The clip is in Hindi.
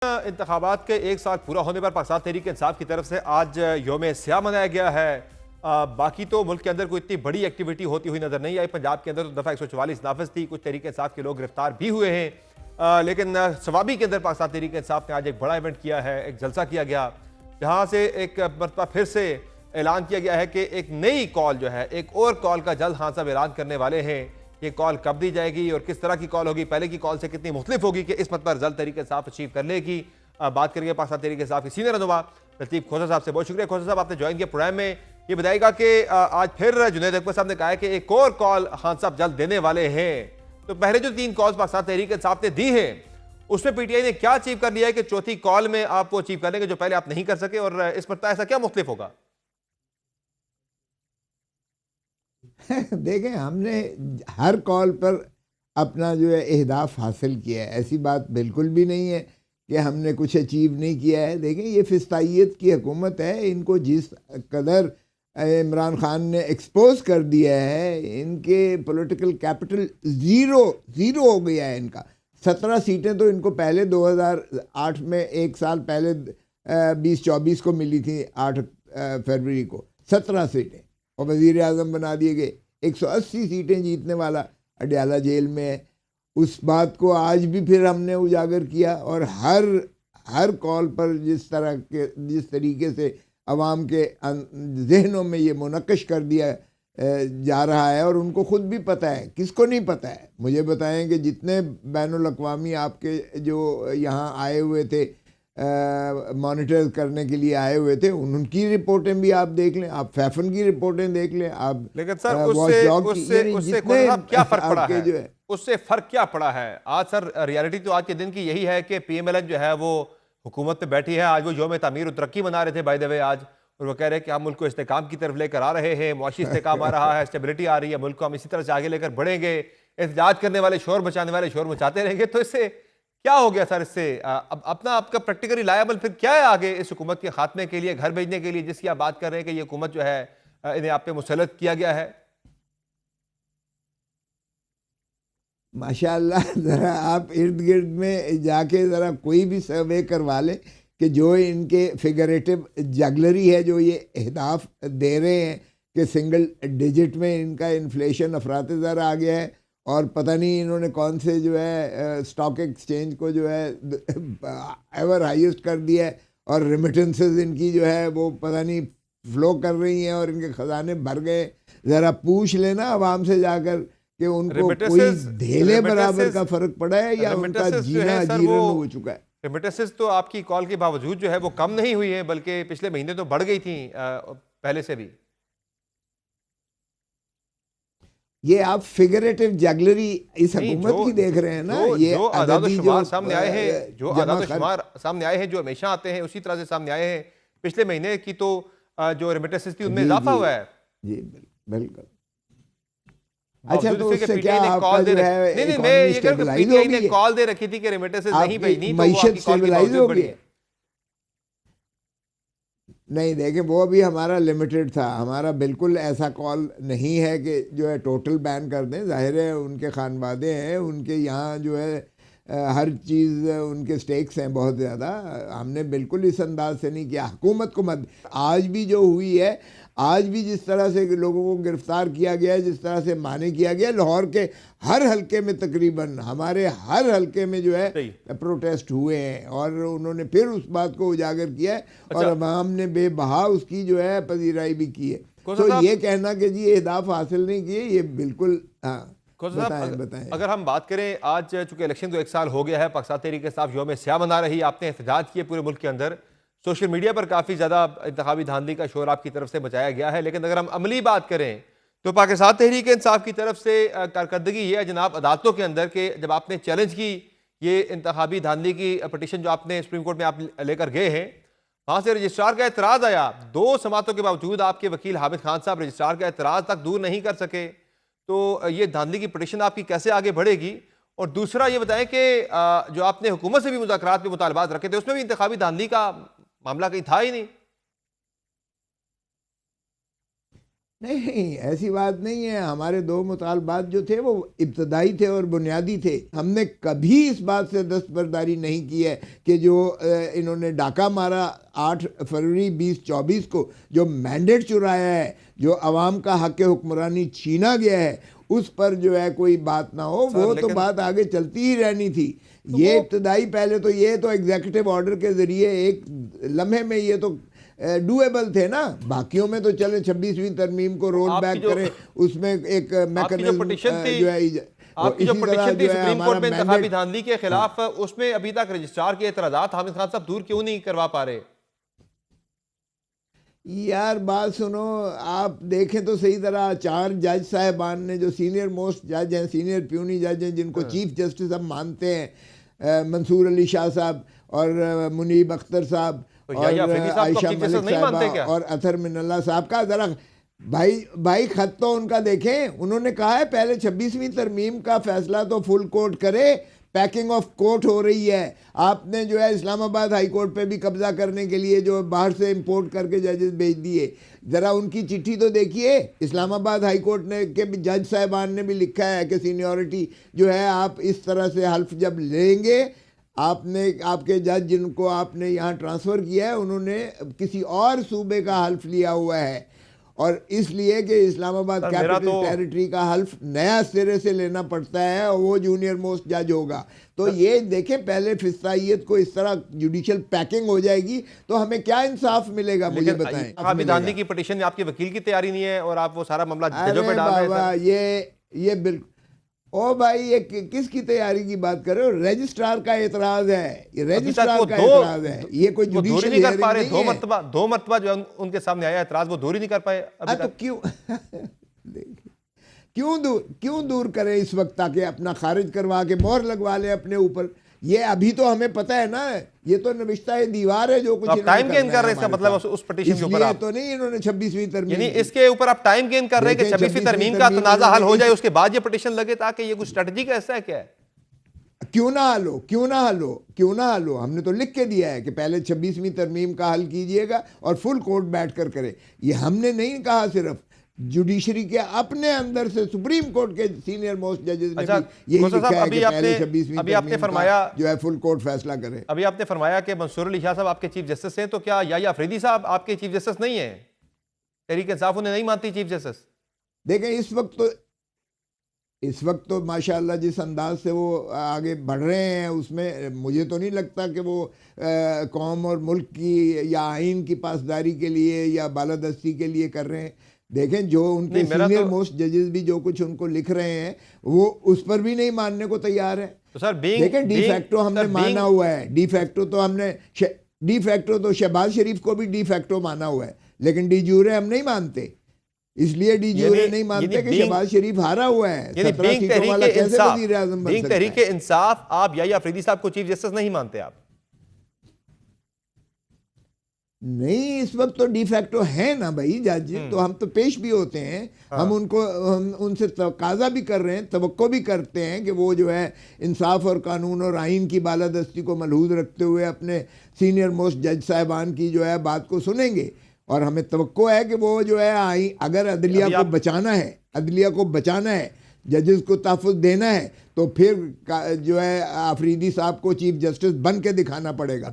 इंतखाबात के एक साल पूरा होने पर पाकिस्तान तहरीक इंसाफ की तरफ से आज यौम स्याह मनाया गया है। बाकी तो मुल्क के अंदर कोई इतनी बड़ी एक्टिविटी होती हुई नजर नहीं आई। पंजाब के अंदर तो दफ़ा 144 नाफिज थी, कुछ तहरीक इंसाफ के लोग गिरफ्तार भी हुए हैं। लेकिन सवाबी के अंदर पाकिस्तान तहरीक इंसाफ ने आज एक बड़ा इवेंट किया है, एक जलसा किया गया, जहाँ से एक मरतबा फिर से ऐलान किया गया है कि एक नई कॉल जो है, एक और कॉल का जल्द हाँ सब ऐलान करने वाले हैं। ये कॉल कब दी जाएगी और किस तरह की कॉल होगी, पहले की कॉल से कितनी मुख्तलिफ होगी कि इस मत पर जल्द तरीके साफ अचीव कर लेगी। बात करेंगे पाकिस्तान तरीके साफ के सीनियर रहनुमा लतीफ खोसा साहब से। बहुत शुक्रिया खोसा साहब, आपने ज्वाइन किया प्रोग्राम में। ये बताएगा कि आज फिर जुनैद अकबर साहब ने कहा है कि एक और कॉल खान साहब जल्द देने वाले हैं। तो पहले जो 3 कॉल्स पाकिस्तान तहरीक इंसाफ ने दी है उसमें पीटीआई ने क्या अचीव कर लिया है कि चौथी कॉल में आप वो अचीव कर लेंगे जो पहले आप नहीं कर सके, और इस मरतबा ऐसा क्या मुख्तलिफ होगा? देखें, हमने हर कॉल पर अपना जो है अहदाफ हासिल किया है। ऐसी बात बिल्कुल भी नहीं है कि हमने कुछ अचीव नहीं किया है। देखें, ये फिस्तायत की हुकूमत है। इनको जिस कदर इमरान खान ने एक्सपोज कर दिया है, इनके पॉलिटिकल कैपिटल ज़ीरो हो गया है इनका। 17 सीटें तो इनको पहले 2008 में, एक साल पहले 2024 को मिली थी, 8 फरवरी को 17 सीटें, और वज़ीर आज़म बना दिए गए। 180 सीटें जीतने वाला अडयाला जेल में है। उस बात को आज भी फिर हमने उजागर किया, और हर कॉल पर जिस तरीके से अवाम के जहनों में ये मुनक्कश कर दिया जा रहा है, और उनको ख़ुद भी पता है। किसको नहीं पता है? मुझे बताएं कि जितने बैनुल अक़वामी आपके जो यहाँ आए हुए थे, मॉनिटर करने के लिए आए हुए थे, उनकी रिपोर्टें भी आप देख लें, आप फैफन की रिपोर्टें देख लें आप। लेकिन सर उससे क्या फर्क पड़ा है? जो है उससे फर्क क्या पड़ा है आज? सर रियलिटी तो आज के दिन की यही है कि पीएमएलएन जो है वो हुकूमत पे बैठी है। आज वो यौम तामीर और तरक्की मना रहे थे बाय द वे आज, और वो कह रहे हैं कि हम मुल्क को इस्तेकाम की तरफ लेकर आ रहे हैं, मुआशी इस्तेकाम आ रहा है, स्टेबिलिटी आ रही है, मुल्क को हम इसी तरह से आगे लेकर बढ़ेंगे, एहतजाज करने वाले शोर मचाने वाले शोर मचाते रहेंगे। तो इससे क्या हो गया सर? इससे अब अपना आपका प्रैक्टिकली लायबल फिर क्या है आगे इस हुकूमत के खात्मे के लिए, घर भेजने के लिए, जिसकी आप बात कर रहे हैं कि ये हुकूमत जो है इन्हें आप पे मुसल्लत किया गया है? माशाअल्लाह, ज़रा आप इर्द गिर्द में जाके ज़रा कोई भी सर्वे करवा लें कि जो इनके फिगरेटिव जगलरी है, जो ये अहदाफ दे रहे हैं कि सिंगल डिजिट में इनका इन्फ्लेशन अफरात ज़र आ गया है, और पता नहीं इन्होंने कौन से जो है स्टॉक एक्सचेंज को जो है एवर हाईएस्ट कर दिया है, और रेमिटेंसेस इनकी जो है वो पता नहीं फ्लो कर रही हैं, और इनके ख़जाने भर गए। ज़रा पूछ लेना आवाम से जाकर कि उनको कोई धेले बराबर का फ़र्क पड़ा है या उनका जीना जीर्ण हो चुका है। रेमिटेंसेस तो आपकी कॉल के बावजूद जो है वो कम नहीं हुई है, बल्कि पिछले महीने तो बढ़ गई थी पहले से भी। ये आप फिगरेटिव जगलरी इस हुकूमत की देख रहे हैं ना। ये जो आदाद-ओ-शुमार सामने आए हैं, जो आदाद-ओ-शुमार सामने आए हैं, जो हमेशा आते हैं उसी तरह से सामने आए हैं। पिछले महीने की तो जो रेमिटेंसेस थी उनमें इजाफा हुआ है। जी बिल्कुल। अच्छा, तो उससे क्या आपका जो है इकोनॉमी स्टेबलाइज हो गई है? कॉल दे रखी थी कि रेमिटेंसेस नहीं भेजनी, तो मईशत स्टेबलाइज हो गई है। नहीं, देखें, वो भी हमारा लिमिटेड था। हमारा बिल्कुल ऐसा कॉल नहीं है कि जो है टोटल बैन कर दें। जाहिर है उनके खानवादे हैं, उनके यहाँ जो है हर चीज़, उनके स्टेक्स हैं बहुत ज़्यादा। हमने बिल्कुल इस अंदाज से नहीं किया। हुकूमत को मत, आज भी जो हुई है, आज भी जिस तरह से लोगों को गिरफ्तार किया गया है, जिस तरह से माने किया गया, लाहौर के हर हलके में, तकरीबन हमारे हर हलके में जो है प्रोटेस्ट हुए हैं, और उन्होंने फिर उस बात को उजागर किया है। और अवाम ने बेबहा उसकी जो है पजीराई भी की है। तो ये कहना कि जी अहदाफ हासिल नहीं किए, ये बिल्कुल, हाँ बताएं। अगर हम बात करें, आज चूंकि इलेक्शन को 1 साल हो गया है, पाकिस्तान तहरीक इंसाफ यौम स्याह मना रही, आपने एहतजाज किए पूरे मुल्क के अंदर, सोशल मीडिया पर काफ़ी ज़्यादा इंतखाबी धांधली का शोर आपकी तरफ से मचाया गया है। लेकिन अगर हम अमली बात करें तो पाकिस्तान तहरीक इंसाफ की तरफ से कारकर्दगी ये है जनाब अदालतों के अंदर के, जब आपने चैलेंज की ये इंतखाबी धांधली की पटिशन जो आपने सुप्रीम कोर्ट में आप लेकर गए हैं, वहाँ से रजिस्ट्रार का एतराज़ आया। 2 समातों के बावजूद आपके वकील हामिद खान साहब रजिस्ट्रार का एतराज़ तक दूर नहीं कर सके। तो ये धांधली की पटिशन आपकी कैसे आगे बढ़ेगी? और दूसरा ये बताएं कि जो आपने हुकूमत से भी मुज़ाकरात में मुतालबात रखे थे, उसमें भी इंतखाबी धांधली का मामला कहीं था ही नहीं। नहीं, ऐसी बात नहीं है। हमारे दो मुतालबात जो थे वो इब्तदाई थे और बुनियादी थे। हमने कभी इस बात से दस्तबरदारी नहीं की है कि जो इन्होंने डाका मारा 8 फरवरी 2024 को, जो मैंडेट चुराया है, जो अवाम का हक हुक्मरानी छीना गया है, उस पर जो है कोई बात ना हो। वो तो बात आगे चलती ही रहनी थी। तो ये इब्तदाई पहले तो ये तो एग्जीक्यूटिव ऑर्डर के ज़रिए एक लम्हे में ये तो डूएबल थे ना। बाकियों में तो चले 26वीं तरमीम को रोल बैक करें, उसमें एक मैकेनिज्म जो है आपकी जो पिटीशन थी सुप्रीम कोर्ट में इंतखाबी धांधली के खिलाफ, उसमें अभी तक रजिस्ट्रार के एतराज़ात हामिद खान साहब दूर क्यों नहीं करवा पा रहे? यार बात सुनो, आप देखें तो सही तरह 4 जज साहबान ने, जो सीनियर मोस्ट जज हैं, सीनियर प्यूनी जज हैं, जिनको चीफ जस्टिस हम मानते हैं, मंसूर अली शाह साहब और मुनीब अख्तर साहब और आयशा मलिक साहबा और अथर मिनल्ला साहब का जरा भाई खत तो उनका देखें। उन्होंने कहा है पहले 26वीं तरमीम का फैसला तो फुल कोर्ट करे, पैकिंग ऑफ कोर्ट हो रही है। आपने जो है इस्लामाबाद हाई कोर्ट पे भी कब्जा करने के लिए जो बाहर से इंपोर्ट करके जजेस भेज दिए। ज़रा उनकी चिट्ठी तो देखिए। इस्लामाबाद हाई कोर्ट ने के जज साहबान ने भी लिखा है कि सीनियरिटी जो है, आप इस तरह से हल्फ जब लेंगे, आपने आपके जज जिनको आपने यहाँ ट्रांसफ़र किया है उन्होंने किसी और सूबे का हल्फ लिया हुआ है, और इसलिए कि इस्लामाबाद कैपिटल टेरिटरी का हल्फ नया सिरे से लेना पड़ता है और वो जूनियर मोस्ट जज होगा। तो ये देखें, पहले फिस्तायत को इस तरह जुडिशल पैकिंग हो जाएगी तो हमें क्या इंसाफ मिलेगा, मुझे बताएं। हामिद धांधली की पिटीशन में आपके वकील की तैयारी नहीं है और आप वो सारा मामला जजों पे डाल रहे हैं। ये बिल्कुल, ओ भाई ये किसकी तैयारी की बात कर रहे हो? रजिस्ट्रार का एतराज है, ये रजिस्ट्रार का एतराज है, ये कोई जुडिशियल नहीं कर पा रहे। दो मरतबा जो उनके सामने आया एतराज, वो दूर ही नहीं कर पाए अभी तक। तो क्यों दूर करें इस वक्त, ताकि अपना खारिज करवा के मोहर लगवा ले अपने ऊपर। ये अभी तो हमें पता है ना, ये तो नविश्ता है दीवार है जो कुछ आप टाइम गेन कर रहे हैं, इसका मतलब उस पिटीशन के ऊपर तो नहीं इन्होंने 26वीं तरमीम, यानी इसके ऊपर आप टाइम गेन कर रहे हैं कि 26वीं तरमीम का तनाजा हल हो जाए, उसके बाद ये पिटीशन लगे, ताकि ये कुछ स्ट्रेटजी का ऐसा है क्या है? क्यों ना हल हो। हमने तो लिख के दिया है कि पहले 26वीं तरमीम का हल कीजिएगा और फुल कोर्ट बैठ कर करे। ये हमने नहीं कहा, सिर्फ जुडिशरी के अपने अंदर से सुप्रीम कोर्ट के सीनियर मोस्ट जजेस ने भी यही लिखा है कि पहले 26वीं आपने फरमाया जो है फुल कोर्ट फैसला करे। अभी आपने फरमाया कि मंसूर अली शाह साहब आपके चीफ जस्टिस हैं, तो क्या याह्या अफरीदी साहब आपके चीफ जस्टिस नहीं है? तहरीक इंसाफ उन्हें नहीं मानती चीफ जस्टिस? देखें इस वक्त तो माशाल्लाह जिस अंदाज से वो आगे बढ़ रहे हैं, उसमें मुझे तो नहीं लगता कि वो कौम और मुल्क की या आइन की पासदारी के लिए या बालादस्ती के लिए कर रहे हैं। देखें जो उनके सीनियर मोस्ट जजेस भी जो कुछ उनको लिख रहे हैं, वो उस पर भी नहीं मानने को तैयार है। तो सर देखें डी फैक्टो हमने माना हुआ है, डी फैक्टो तो शहबाज शरीफ को भी डी फैक्टो माना हुआ है, लेकिन डी जूरे हम नहीं मानते। इसलिए डी जूरे नहीं मानते कि शहबाज शरीफ हारा हुआ है। 17 सीटों वाला कैसे वज़ीर आज़म बन सकता है? तहरीक इंसाफ आप याह्या अफरीदी साहब को चीफ जस्टिस नहीं मानते आप? नहीं, इस वक्त तो डिफैक्टो है ना भाई जज, तो हम तो पेश भी होते हैं। हाँ। हम उनसे तकाजा भी कर रहे हैं, तवक्को भी करते हैं कि वो जो है इंसाफ और कानून और आइन की बालादस्ती को मलहूज रखते हुए अपने सीनियर मोस्ट जज साहबान की जो है बात को सुनेंगे। और हमें तवक्को है कि वो जो है आइन, अगर अदलिया को बचाना है, जजेस को तहफ़्फ़ुज़ देना है, तो फिर जो है अफरीदी साहब को चीफ जस्टिस बन के दिखाना पड़ेगा।